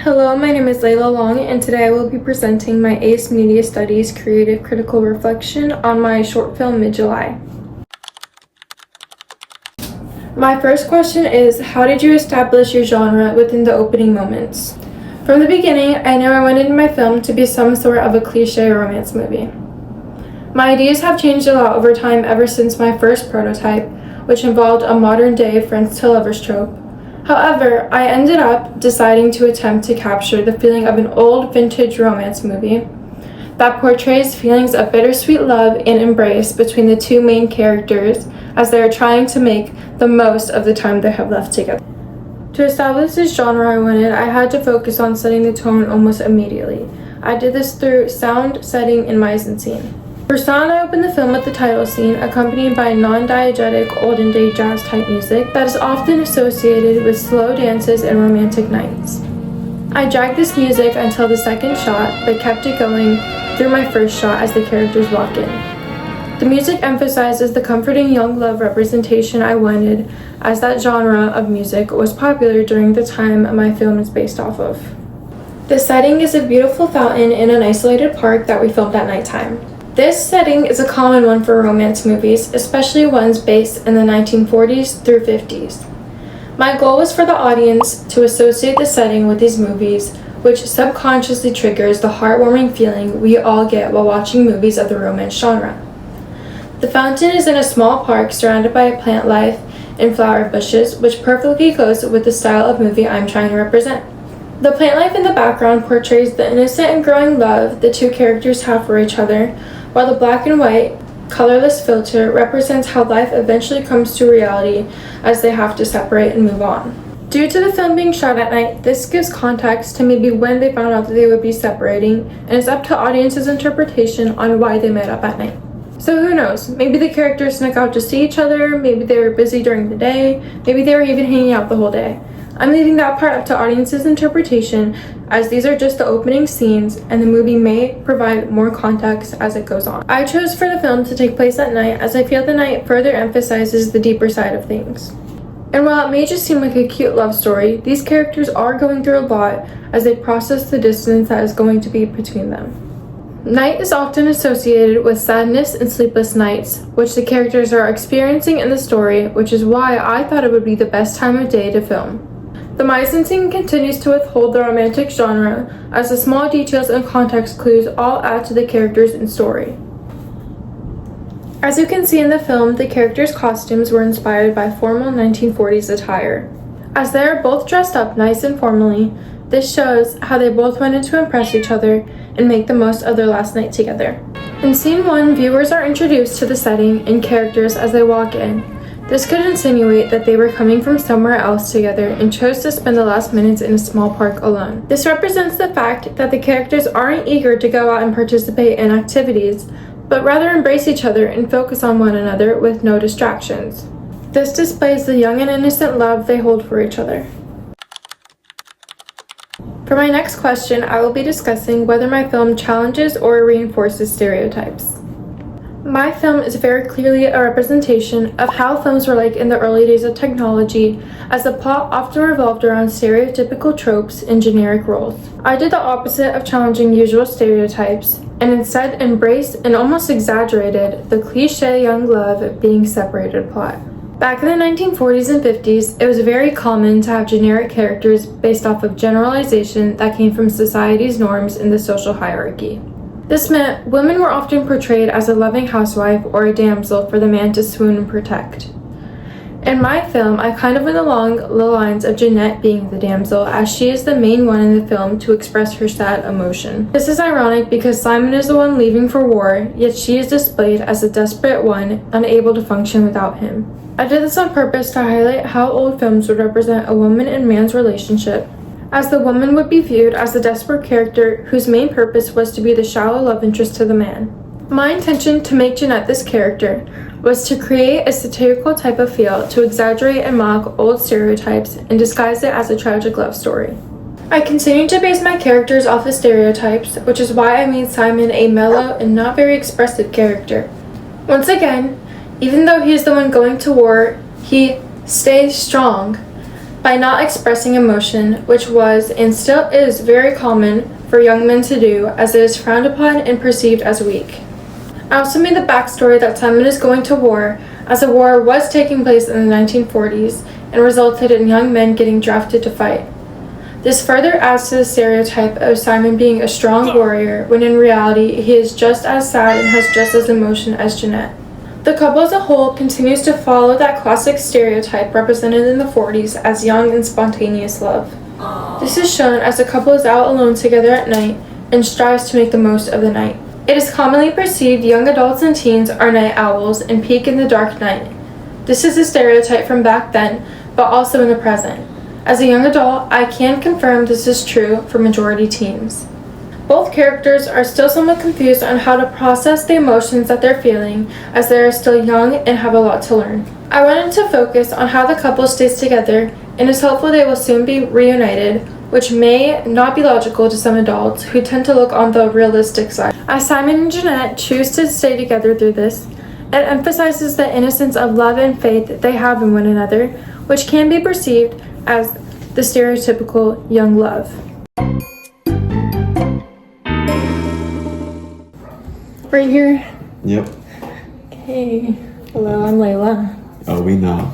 Hello, my name is Layla Long, and today I will be presenting my AICE Media Studies Creative Critical Reflection on my short film Mid-July. My first question is, how did you establish your genre within the opening moments? From the beginning, I knew I wanted my film to be some sort of a cliche romance movie. My ideas have changed a lot over time ever since my first prototype, which involved a modern-day friends to lovers trope. However, I ended up deciding to attempt to capture the feeling of an old vintage romance movie that portrays feelings of bittersweet love and embrace between the two main characters as they are trying to make the most of the time they have left together. To establish this genre I wanted, I had to focus on setting the tone almost immediately. I did this through sound, setting, and mise en scene. For sound, I opened the film with the title scene, accompanied by non-diegetic olden-day jazz-type music that is often associated with slow dances and romantic nights. I dragged this music until the second shot, but kept it going through my first shot as the characters walk in. The music emphasizes the comforting young love representation I wanted, as that genre of music was popular during the time my film is based off of. The setting is a beautiful fountain in an isolated park that we filmed at nighttime. This setting is a common one for romance movies, especially ones based in the 1940s through 50s. My goal was for the audience to associate the setting with these movies, which subconsciously triggers the heartwarming feeling we all get while watching movies of the romance genre. The fountain is in a small park surrounded by plant life and flower bushes, which perfectly goes with the style of movie I'm trying to represent. The plant life in the background portrays the innocent and growing love the two characters have for each other, while the black and white, colorless filter represents how life eventually comes to reality as they have to separate and move on. Due to the film being shot at night, this gives context to maybe when they found out that they would be separating, and it's up to audience's interpretation on why they met up at night. So who knows, maybe the characters snuck out to see each other, maybe they were busy during the day, maybe they were even hanging out the whole day. I'm leaving that part up to audience's interpretation, as these are just the opening scenes and the movie may provide more context as it goes on. I chose for the film to take place at night as I feel the night further emphasizes the deeper side of things. And while it may just seem like a cute love story, these characters are going through a lot as they process the distance that is going to be between them. Night is often associated with sadness and sleepless nights, which the characters are experiencing in the story, which is why I thought it would be the best time of day to film. The mise en scene continues to withhold the romantic genre, as the small details and context clues all add to the characters and story. As you can see in the film, the characters' costumes were inspired by formal 1940s attire. As they are both dressed up nice and formally, this shows how they both wanted to impress each other and make the most of their last night together. In scene 1, viewers are introduced to the setting and characters as they walk in. This could insinuate that they were coming from somewhere else together and chose to spend the last minutes in a small park alone. This represents the fact that the characters aren't eager to go out and participate in activities, but rather embrace each other and focus on one another with no distractions. This displays the young and innocent love they hold for each other. For my next question, I will be discussing whether my film challenges or reinforces stereotypes. My film is very clearly a representation of how films were like in the early days of technology, as the plot often revolved around stereotypical tropes and generic roles. I did the opposite of challenging usual stereotypes, and instead embraced and almost exaggerated the cliché young love being separated plot. Back in the 1940s and 50s, it was very common to have generic characters based off of generalization that came from society's norms in the social hierarchy. This meant women were often portrayed as a loving housewife or a damsel for the man to swoon and protect. In my film, I kind of went along the lines of Jeanette being the damsel, as she is the main one in the film to express her sad emotion. This is ironic because Simon is the one leaving for war, yet she is displayed as a desperate one, unable to function without him. I did this on purpose to highlight how old films would represent a woman and man's relationship, as the woman would be viewed as the desperate character whose main purpose was to be the shallow love interest to the man. My intention to make Jeanette this character was to create a satirical type of feel to exaggerate and mock old stereotypes and disguise it as a tragic love story. I continued to base my characters off of stereotypes, which is why I made Simon a mellow and not very expressive character. Once again, even though he is the one going to war, he stays strong. by not expressing emotion, which was and still is very common for young men to do, as it is frowned upon and perceived as weak. I also made the backstory that Simon is going to war, as a war was taking place in the 1940s and resulted in young men getting drafted to fight. This further adds to the stereotype of Simon being a strong warrior, when in reality he is just as sad and has just as emotion as Jeanette. The couple as a whole continues to follow that classic stereotype represented in the 40s as young and spontaneous love. This is shown as the couple is out alone together at night and strives to make the most of the night. It is commonly perceived young adults and teens are night owls and peek in the dark night. This is a stereotype from back then, but also in the present. As a young adult, I can confirm this is true for majority teens. Both characters are still somewhat confused on how to process the emotions that they're feeling, as they are still young and have a lot to learn. I wanted to focus on how the couple stays together and is hopeful they will soon be reunited, which may not be logical to some adults who tend to look on the realistic side. As Simon and Jeanette choose to stay together through this, it emphasizes the innocence of love and faith they have in one another, which can be perceived as the stereotypical young love. Right here? Yep. Okay. Hello, I'm Layla. Oh, we know.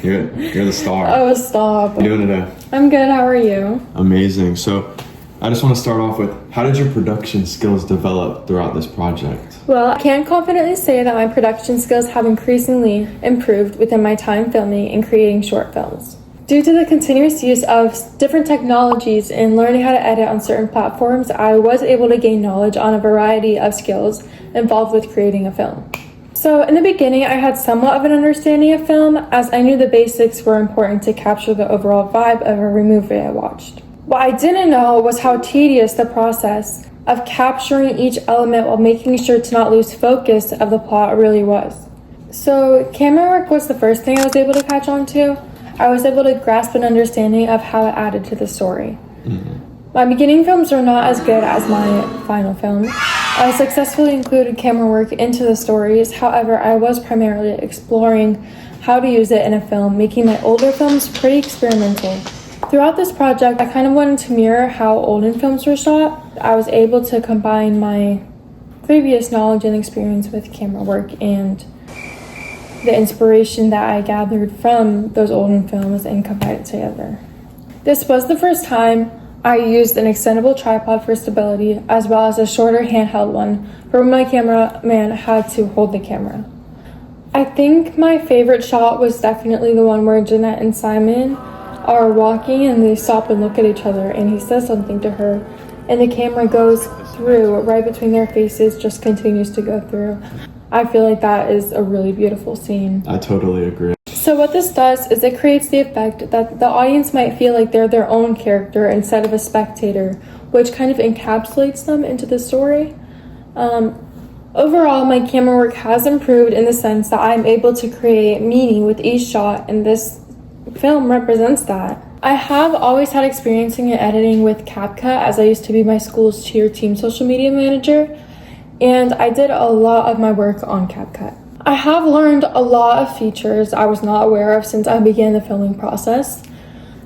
You're the star. Oh, stop. How you doing today? I'm good, how are you? Amazing. So, I just want to start off with, how did your production skills develop throughout this project? Well, I can confidently say that my production skills have increasingly improved within my time filming and creating short films. Due to the continuous use of different technologies and learning how to edit on certain platforms, I was able to gain knowledge on a variety of skills involved with creating a film. So in the beginning, I had somewhat of an understanding of film, as I knew the basics were important to capture the overall vibe of every movie I watched. What I didn't know was how tedious the process of capturing each element while making sure to not lose focus of the plot really was. So camera work was the first thing I was able to catch on to. I was able to grasp an understanding of how it added to the story. My beginning films were not as good as my final film. I successfully included camera work into the stories, however, I was primarily exploring how to use it in a film, making my older films pretty experimental. Throughout this project, I kind of wanted to mirror how olden films were shot. I was able to combine my previous knowledge and experience with camera work and the inspiration that I gathered from those olden films and combine it together. This was the first time I used an extendable tripod for stability, as well as a shorter handheld one for when my cameraman had to hold the camera. I think my favorite shot was definitely the one where Jeanette and Simon are walking and they stop and look at each other and he says something to her and the camera goes through right between their faces, just continues to go through. I feel like that is a really beautiful scene. I totally agree. So what this does is it creates the effect that the audience might feel like they're their own character instead of a spectator, which kind of encapsulates them into the story. Overall, my camera work has improved in the sense that I'm able to create meaning with each shot, and this film represents that. I have always had experience in editing with CapCut, as I used to be my school's cheer team social media manager, and I did a lot of my work on CapCut. I have learned a lot of features I was not aware of since I began the filming process.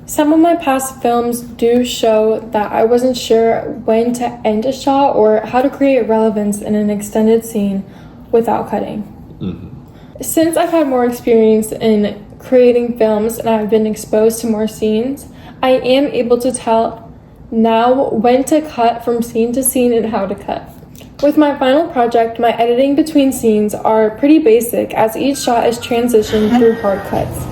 Some of my past films do show that I wasn't sure when to end a shot or how to create relevance in an extended scene without cutting. Since I've had more experience in creating films and I've been exposed to more scenes, I am able to tell now when to cut from scene to scene and how to cut. With my final project, my editing between scenes are pretty basic, as each shot is transitioned through hard cuts.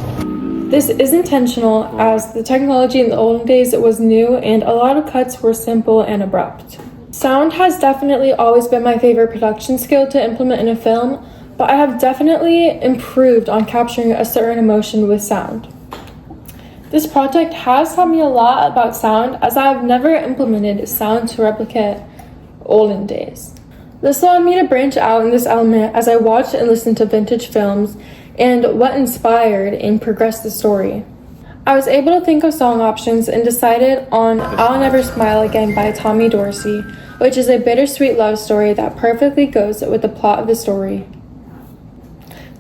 This is intentional, as the technology in the olden days was new and a lot of cuts were simple and abrupt. Sound has definitely always been my favorite production skill to implement in a film, but I have definitely improved on capturing a certain emotion with sound. This project has taught me a lot about sound, as I have never implemented sound to replicate olden days. This allowed me to branch out in this element as I watched and listened to vintage films and what inspired and progressed the story. I was able to think of song options and decided on I'll Never Smile Again by Tommy Dorsey, which is a bittersweet love story that perfectly goes with the plot of the story.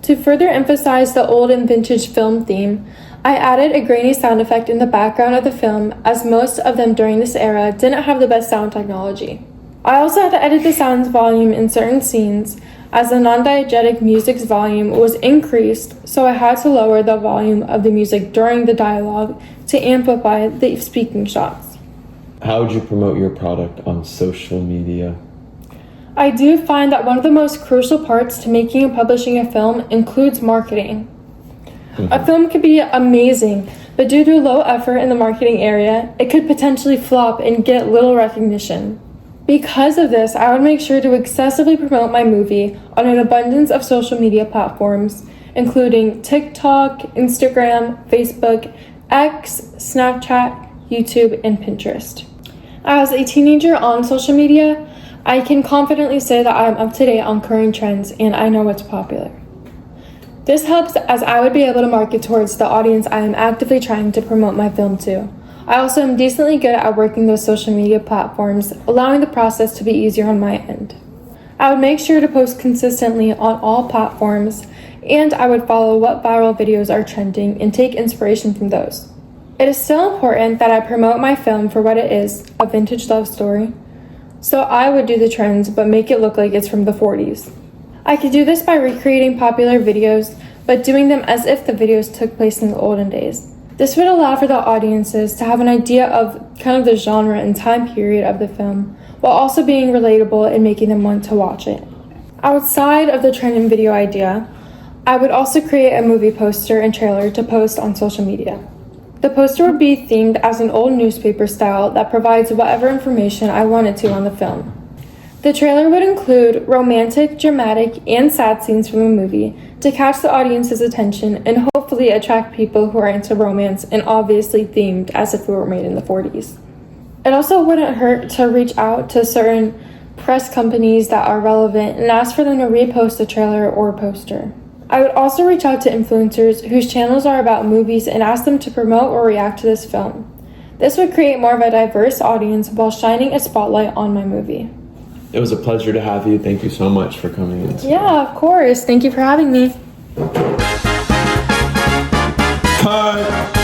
To further emphasize the old and vintage film theme, I added a grainy sound effect in the background of the film, as most of them during this era didn't have the best sound technology. I also had to edit the sound's volume in certain scenes, as the non-diegetic music's volume was increased, so I had to lower the volume of the music during the dialogue to amplify the speaking shots. How would you promote your product on social media? I do find that one of the most crucial parts to making and publishing a film includes marketing. A film could be amazing, but due to low effort in the marketing area, it could potentially flop and get little recognition. Because of this, I would make sure to excessively promote my movie on an abundance of social media platforms, including TikTok, Instagram, Facebook, X, Snapchat, YouTube, and Pinterest. As a teenager on social media, I can confidently say that I am up to date on current trends and I know what's popular. This helps as I would be able to market towards the audience I am actively trying to promote my film to. I also am decently good at working those social media platforms, allowing the process to be easier on my end. I would make sure to post consistently on all platforms, and I would follow what viral videos are trending and take inspiration from those. It is still important that I promote my film for what it is, a vintage love story. So I would do the trends, but make it look like it's from the 40s. I could do this by recreating popular videos, but doing them as if the videos took place in the olden days. This would allow for the audiences to have an idea of kind of the genre and time period of the film, while also being relatable and making them want to watch it. Outside of the trend and video idea, I would also create a movie poster and trailer to post on social media. The poster would be themed as an old newspaper style that provides whatever information I wanted to on the film. The trailer would include romantic, dramatic, and sad scenes from the movie to catch the audience's attention and hopefully attract people who are into romance and obviously themed as if it were made in the 40s. It also wouldn't hurt to reach out to certain press companies that are relevant and ask for them to repost the trailer or poster. I would also reach out to influencers whose channels are about movies and ask them to promote or react to this film. This would create more of a diverse audience while shining a spotlight on my movie. It was a pleasure to have you. Thank you so much for coming in. Yeah, of course. Thank you for having me. Cut!